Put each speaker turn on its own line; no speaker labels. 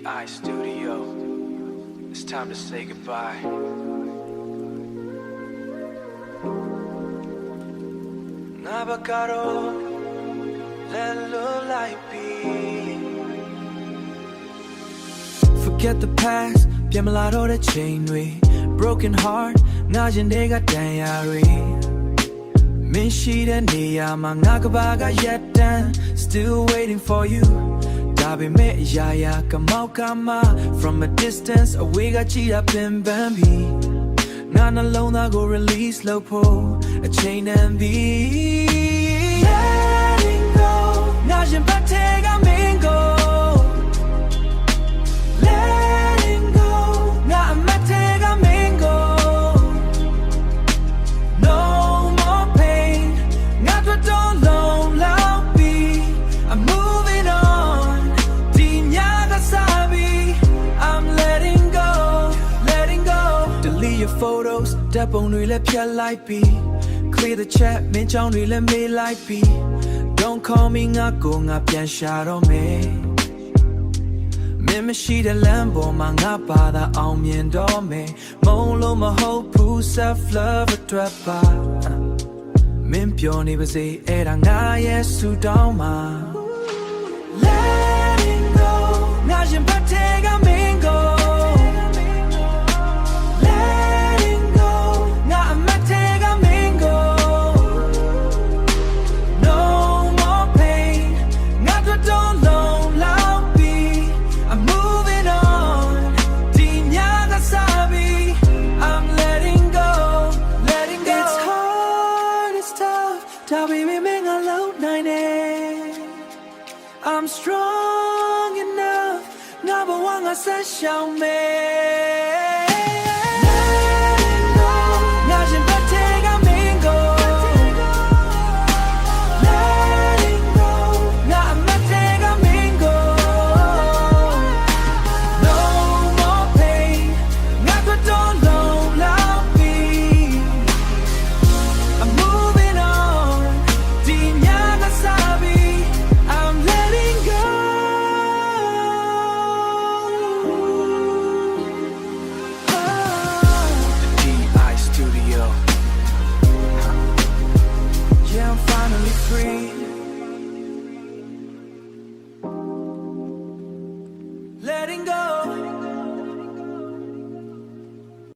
AI Studio. It's time to say goodbye. Navigado, let look like be. Forget the past, Piamalado the chain we. Broken heart, Najan Dega Dayari. Min sheet and Niyama Nagabaga yet done, still waiting for you. Dabi me yaya kama from a distance away got cheetah pin bambi. Not alone I go release low po a chain and be. Letting go, Najan Patega Mingo. Letting go, not Matega Mingo. No more pain, not what don't long loud be. I'm moving on, Dinyaga Sabi. I'm letting go, letting go. Delete your photos, tap on let pia light be. Clear the chat, min chong let me light be. Don't call me nga go nga pian shadow me. Min she the lambo ma nga ba da aung mien do me. Mon lo ma hope pu self love a trap ba. Min pyo ni ba say era nga yes su down ma. Letting go, na jin pa tega mingo. Letting go, na ma tega mingo. No more pain, not what don't long loud be. I'm moving on, Dinyaga Sabi. I'm letting go, letting go. It's hard, it's tough, Tabi me ming alone nine. I'm strong enough, number one I said show me.